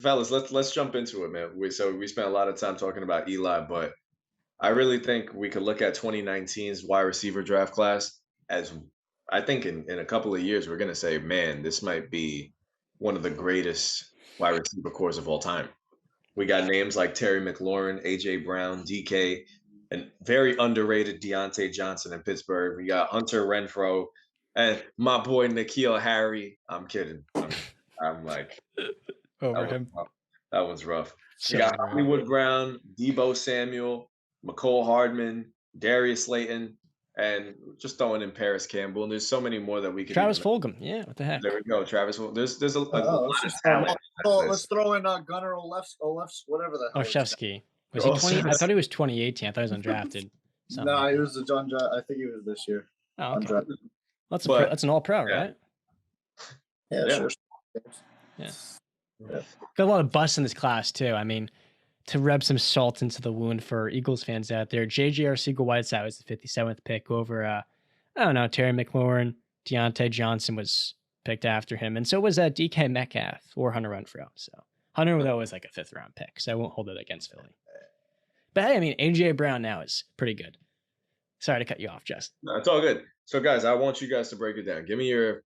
fellas, let's jump into it, man. We spent a lot of time talking about Eli, but I really think we could look at 2019's wide receiver draft class as I think in a couple of years we're gonna say, man, this might be one of the greatest wide receiver cores of all time. We got names like Terry McLaurin, AJ Brown, DK, and very underrated Deontay Johnson in Pittsburgh. We got Hunter Renfro and my boy N'Keal Harry. I'm kidding. I'm like that Over was him. rough. That was rough. We So got unreal. Hollywood Brown, Debo Samuel, McCole Hardman, Darius Slayton, and just throwing in Paris Campbell. And there's so many more that we could Travis even. Fulgham. Yeah, what the There heck? we go, Travis. There's a lot Oh, let's of just talent in that let's list. throw in Gunnar Olefs, whatever the hell his name. Olszewski. Was he 20? I Also, thought he was 2018. I thought he was undrafted. Something No, like he that. was the John. I think he was this year. Oh, okay. Undrafted. That's a pro. but That's an all pro, yeah, right? Yeah, yeah, sure. Yeah. Yeah. Got a lot of busts in this class too. I mean, to rub some salt into the wound for Eagles fans out there, JJ Arcega-Whiteside was the 57th pick over I don't know, Terry McLaurin. Deontay Johnson was picked after him, and so was DK Metcalf or Hunter Renfro. So Hunter though was like a 5th round pick, so I won't hold it against Philly. But hey, I mean, AJ Brown now is pretty good. Sorry to cut you off, Jess. no, it's all good. So, guys, I want you guys to break it down. Give me your,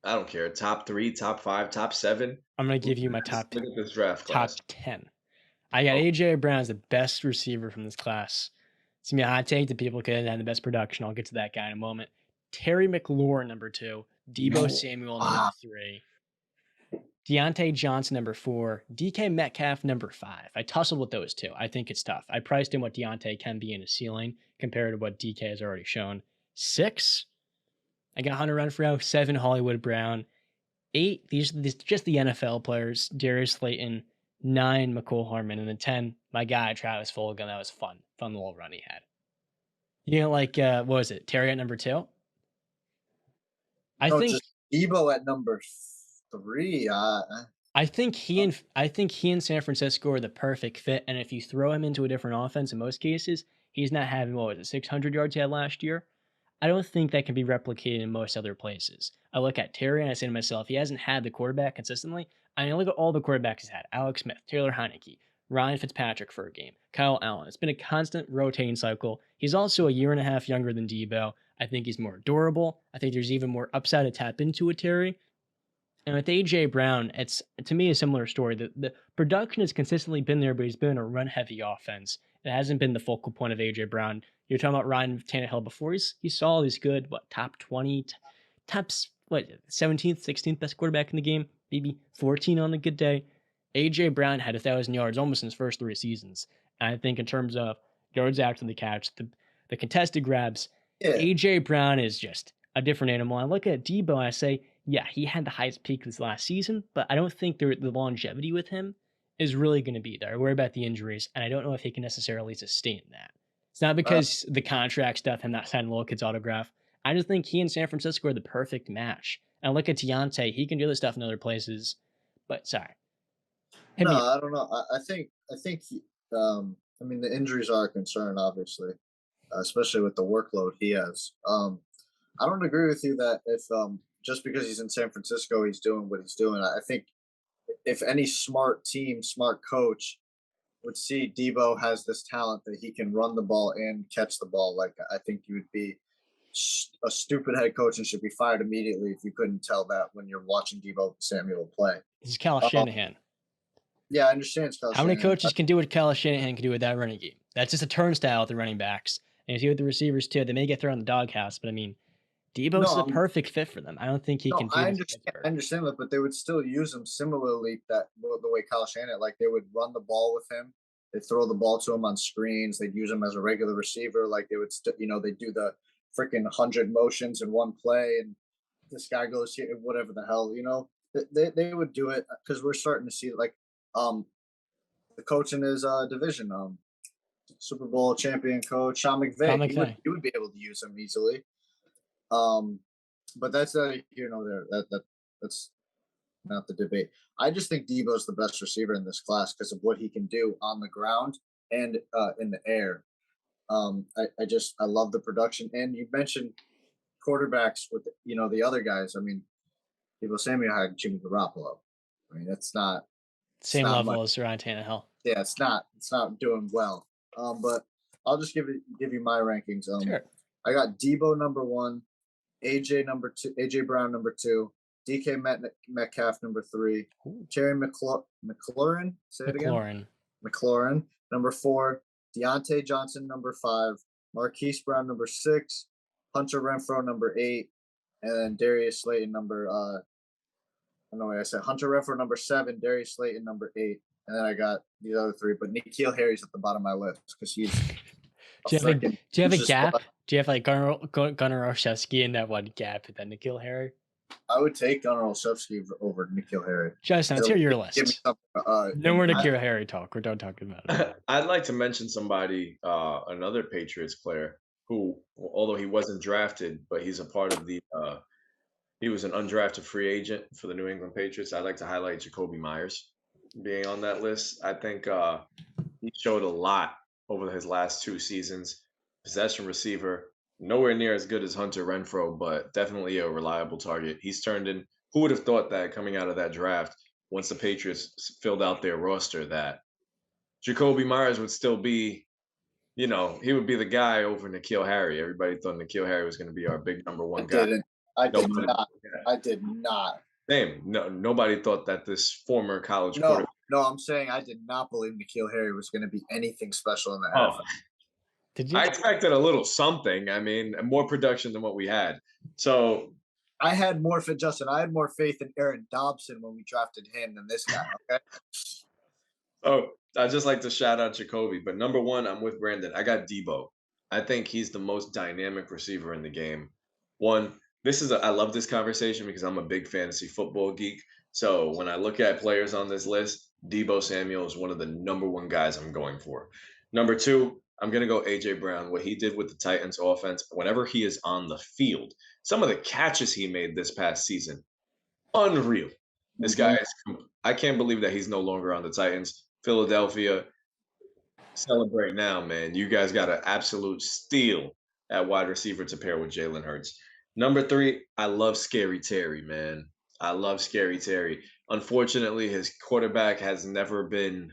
I don't care, top three, top five, top seven. I'm gonna Look give you my at this, top look at this draft top class. 10. I got Oh, AJ Brown as the best receiver from this class. It's gonna be a hot take that people could have the best production. I'll get to that guy in a moment. Terry McLaurin, number 2. Debo Samuel, number Wow. 3. Deontay Johnson, number 4. DK Metcalf, number 5. I tussled with those two. I think it's tough. I priced in what Deontay can be in a ceiling compared to what DK has already shown. 6. I got Hunter Renfro. 7. Hollywood Brown. 8. These just the NFL players. Darius Slayton. 9. McCole Hardman. And then 10. My guy Travis Fulgham. That was fun. Fun little run he had. You know, like what was it? Terry at number 2. I No, think just Debo at number 3. I think he and San Francisco are the perfect fit. And if you throw him into a different offense, in most cases, he's not having what was it, 600 yards he had last year. I don't think that can be replicated in most other places. I look at Terry and I say to myself, he hasn't had the quarterback consistently. I mean, look at all the quarterbacks he's had: Alex Smith, Taylor Heineke, Ryan Fitzpatrick for a game, Kyle Allen. It's been a constant rotating cycle. He's also a year and a half younger than Debo. I think he's more durable. I think there's even more upside to tap into with Terry. And with AJ Brown, it's to me a similar story. The production has consistently been there, but he's been a run heavy offense. It hasn't been the focal point of AJ Brown. You're talking about Ryan Tannehill before he's solid, he's good. What top 20, what 17th, 16th best quarterback in the game, maybe 14 on a good day. AJ Brown had 1,000 yards almost in his first 3 seasons. And I think in terms of yards after the catch, the contested grabs, Yeah. AJ Brown is just a different animal. I look at Debo and I say, yeah, he had the highest peak this last season, but I don't think the longevity with him is really going to be there. I worry about the injuries, and I don't know if he can necessarily sustain that. It's not Uh, because the contract stuff, him not signing little kid's autograph. I just think he and San Francisco are the perfect match. And I look at Deontay, he can do this stuff in other places, but sorry, hit no, me up. I don't know. I mean, the injuries are a concern, obviously, especially with the workload he has. I don't agree with you that if just because he's in San Francisco, he's doing what he's doing. I think if any smart team, smart coach would see Debo has this talent that he can run the ball and catch the ball, like I think you would be a stupid head coach and should be fired immediately if you couldn't tell that when you're watching Debo Samuel play. This is Kyle Um, Shanahan. yeah, I understand Scott How many Shanahan. coaches can do what Kyle Shanahan can do with that running game? That's just a turnstile with the running backs. And you see with the receivers too, they may get thrown in the doghouse, but I mean, No, Debo's the perfect fit for them. I don't think he no, can do this in I Pittsburgh. understand that, but they would still use him similarly that the way Kyle Shanahan, like they would run the ball with him, they throw the ball to him on screens, they'd use him as a regular receiver, like they would, they do the freaking 100 motions in one play, and this guy goes here, whatever the hell, they would do it because we're starting to see like um the coach in his division, Super Bowl champion coach Sean Sean McVay, McVay. he would be able to use him easily. Um, but that's there. That's not the debate. I just think Debo's the best receiver in this class because of what he can do on the ground and in the air. I love the production. And you mentioned quarterbacks with the other guys. I mean, Debo Samuel had Jimmy Garoppolo. I mean, that's not Same not level much. as Ryan Tannehill. Yeah, it's not doing well. But I'll just give you my rankings. Sure. I got Debo number 1, AJ number 2, AJ Brown number 2, DK Metcalf number 3, Ooh. Terry McLaurin. Say it again. McLaurin. McLaurin number 4, Deontay Johnson number 5, Marquise Brown number 6, Hunter Renfrow number 8, and then Darius Slayton number I don't know what I said. Hunter Renfrow number 7, Darius Slayton number 8, and then I got these other 3. But N'Keal Harry's at the bottom of my list because he's Do you have a gap? stud. Do you have like Gunnar Olszewski in that one gap and then N'Keal Harry? I would take Gunnar Olszewski over N'Keal Harry. Justin, let's hear your Give me list. something. No more N'Keal Harry talk. We're done talking about it. I'd like to mention somebody, another Patriots player who, although he wasn't drafted, but he's a part of he was an undrafted free agent for the New England Patriots. I'd like to highlight Jacoby Myers being on that list. I think he showed a lot over his last 2 seasons. Possession receiver, nowhere near as good as Hunter Renfrow, but definitely a reliable target. He's turned in. Who would have thought that coming out of that draft, once the Patriots filled out their roster, that Jacoby Myers would still be, he would be the guy over N'Keal Harry. Everybody thought N'Keal Harry was going to be our big number 1 guy. I did Nobody- not. I did not. Same. No, nobody thought that this former college quarterback. No, I'm saying I did not believe N'Keal Harry was going to be anything special in the Oh, NFL. Did you? I expected a little something. I mean, more production than what we had. So I had more faith, Justin. I had more faith in Aaron Dobson when we drafted him than this guy. Okay. I just like to shout out Jacoby. But number 1, I'm with Brandon. I got Debo. I think he's the most dynamic receiver in the game. I love this conversation because I'm a big fantasy football geek. So when I look at players on this list, Debo Samuel is one of the number 1 guys I'm going for. Number 2, I'm going to go AJ Brown. What he did with the Titans offense, whenever he is on the field, some of the catches he made this past season, unreal. This guy I can't believe that he's no longer on the Titans. Philadelphia, celebrate now, man. You guys got an absolute steal at wide receiver to pair with Jalen Hurts. Number 3, I love Scary Terry, man. I love Scary Terry. Unfortunately, his quarterback has never been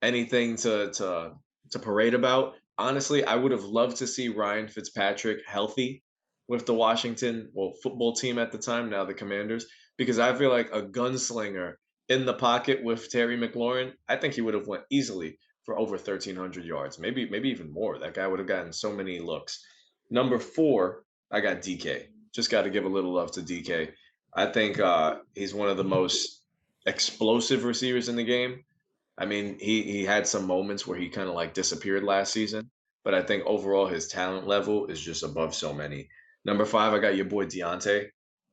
anything to parade about. Honestly, I would have loved to see Ryan Fitzpatrick healthy with the Washington football team at the time, now the Commanders, because I feel like a gunslinger in the pocket with Terry McLaurin, I think he would have went easily for over 1,300 yards, maybe even more. That guy would have gotten so many looks. Number 4, I got DK. Just got to give a little love to DK. I think he's one of the most explosive receivers in the game. I mean, he had some moments where he kind of like disappeared last season, but I think overall his talent level is just above so many. Number 5, I got your boy Deontay.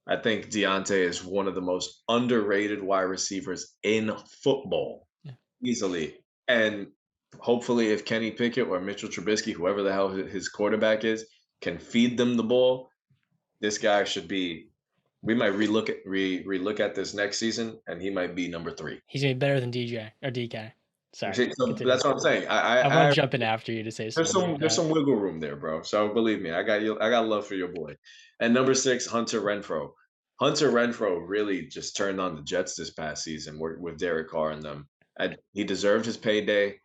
I think Deontay is one of the most underrated wide receivers in football, easily. And hopefully, if Kenny Pickett or Mitchell Trubisky, whoever the hell his quarterback is, can feed them the ball, this guy should be. We might relook at this next season, and he might be number 3. He's gonna be better than DJ or DK. Sorry, So that's what I'm saying. I want to jump in after you to say something. There's some wiggle room there, bro. So believe me, I got love for your boy. And number 6, Hunter Renfrow. Hunter Renfrow really just turned on the Jets this past season with Derek Carr and them. He deserved his payday.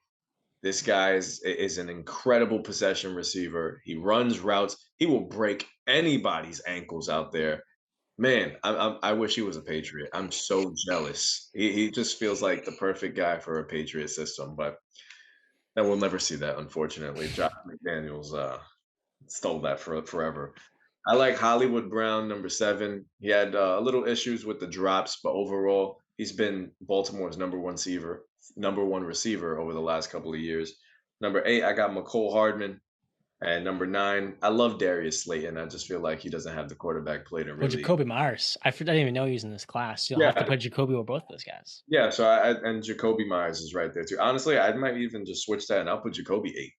This guy is an incredible possession receiver. He runs routes. He will break anybody's ankles out there. Man, I wish he was a Patriot. I'm so jealous. He just feels like the perfect guy for a Patriot system, but we'll never see that, unfortunately. Josh McDaniels stole that forever. I like Hollywood Brown, number 7. He had a little issues with the drops, but overall, he's been Baltimore's number 1 receiver over the last couple of years. Number 8, I got McCole Hardman. And number 9, I love Darius Slayton. I just feel like he doesn't have the quarterback play to Well, really. Jacoby Myers. I didn't even know he was in this class. You'll have to put Jacoby with both those guys. Yeah, so and Jacoby Myers is right there too. Honestly, I might even just switch that and I'll put Jacoby 8.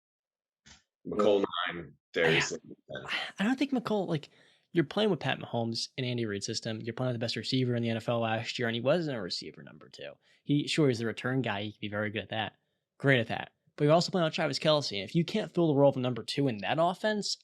McCole 9, Darius Slayton 10. I don't think McCole, like, you're playing with Pat Mahomes in Andy Reid's system. You're playing with the best receiver in the NFL last year, and he wasn't a receiver number 2. He's the return guy. He can be very good at that. Great at that. But you're also playing with Travis Kelce. And if you can't fill the role of number 2 in that offense,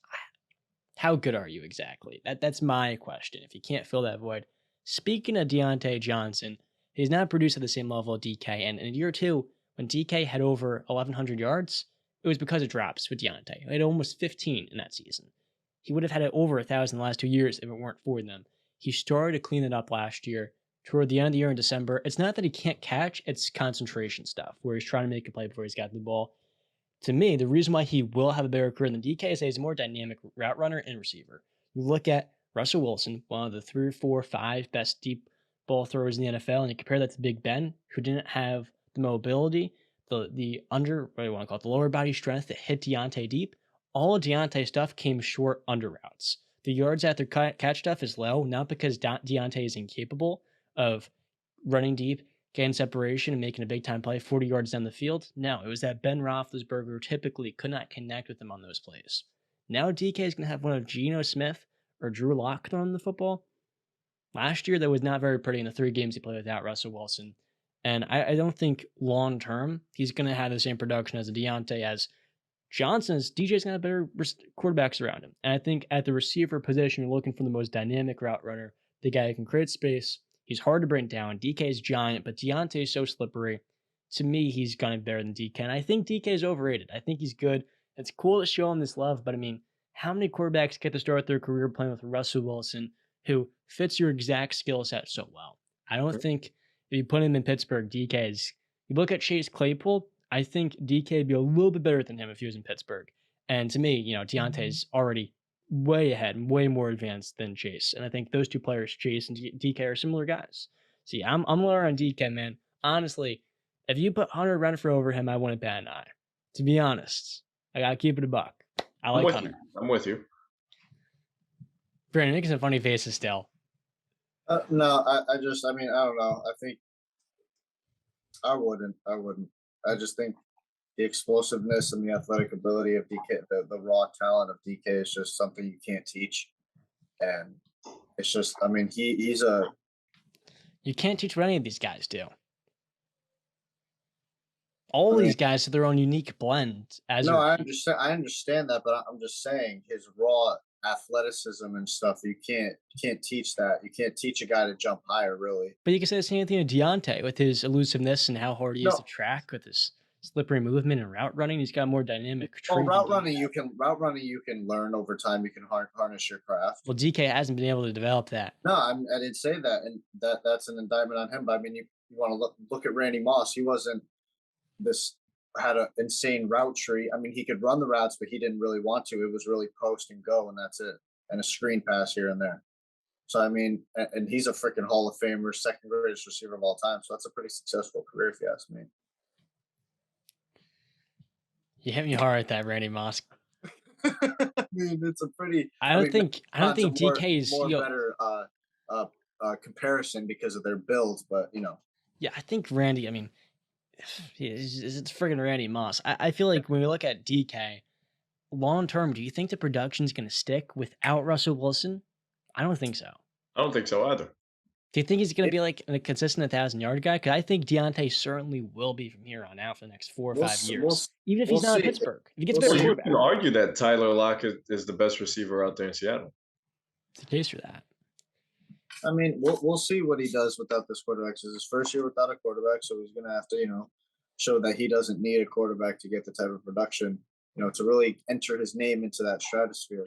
how good are you exactly? That's my question. If you can't fill that void. Speaking of Deontay Johnson, He's not produced at the same level of DK. And in year two, when DK had over 1,100 yards, it was because of drops with Deontay. He had almost 15 in that season. He would have had it over 1,000 the last 2 years if it weren't for them. He started to clean it up last year. Toward the end of the year in December, it's not that he can't catch, it's concentration stuff where he's trying to make a play before he's got the ball. To me, the reason why he will have a better career than DK is that he's a more dynamic route runner and receiver. You look at Russell Wilson, one of the 3, 4, 5 best deep ball throwers in the NFL, and you compare that to Big Ben, who didn't have the mobility, the under, what do you want to call it, the lower body strength that hit Deontay deep. All of Deontay's stuff came short under routes. The yards after catch stuff is low, not because Deontay is incapable of running deep, getting separation, and making a big time play 40 yards down the field. No, it was that Ben Roethlisberger typically could not connect with him on those plays. Now DK is going to have one of Geno Smith or Drew Lock throwing the football. Last year, that was not very pretty in the 3 games he played without Russell Wilson. And I don't think long term he's going to have the same production as a Deontay as Johnson's. DJ's going to have better quarterbacks around him. And I think at the receiver position, you're looking for the most dynamic route runner, the guy who can create space. He's hard to bring down. DK is giant, but Deontay is so slippery. To me, he's going to be better than DK. And I think DK is overrated. I think he's good. It's cool to show him this love, but I mean, how many quarterbacks get to start their career playing with Russell Wilson, who fits your exact skill set so well? I don't think if you put him in Pittsburgh, DK is. You look at Chase Claypool, I think DK would be a little bit better than him if he was in Pittsburgh. And to me, Deontay's already way ahead, way more advanced than Chase. And I think those two players, Chase and DK, are similar guys. See, I'm lower on DK, man. Honestly, if you put Hunter Renfrow over him, I wouldn't bat an eye. To be honest, I gotta keep it a buck. I like Hunter. I'm with you. Brandon, making some funny faces still. No, I don't know. I think I wouldn't. I just think the explosiveness and the athletic ability of DK, the raw talent of DK is just something you can't teach. And it's just, I mean, he's a. You can't teach what any of these guys do. All these guys have their own unique blend. I understand that, but I'm just saying his raw athleticism and stuff. You can't teach that. You can't teach a guy to jump higher, really. But you can say the same thing to Deontay with his elusiveness and how hard he is to track with his slippery movement and route running. He's got more dynamic. Well, route running you can learn over time. You can harness your craft. Well, DK hasn't been able to develop that. No, I didn't say that, and that's an indictment on him. But I mean, you want to look at Randy Moss. He wasn't had an insane route tree. I mean, he could run the routes, but he didn't really want to. It was really post and go, and that's it, and a screen pass here and there. So I mean, and he's a freaking Hall of Famer, second greatest receiver of all time. So that's a pretty successful career, if you ask me. You hit me hard at that, Randy Moss. I mean, it's a pretty. I don't think DK is more better comparison because of their builds, but Yeah, I think Randy. I mean, it's friggin' Randy Moss. I feel like when we look at DK long term, do you think the production's going to stick without Russell Wilson? I don't think so. I don't think so either. Do you think he's going to be like a consistent 1,000-yard guy? Because I think Deontay certainly will be from here on out for the next 4 or 5 years. Even if he's not in Pittsburgh. If he gets better quarterback. You can argue that Tyler Lockett is the best receiver out there in Seattle. It's the case for that. I mean, we'll see what he does without this quarterback. This is his first year without a quarterback, so he's going to have to, show that he doesn't need a quarterback to get the type of production, to really enter his name into that stratosphere.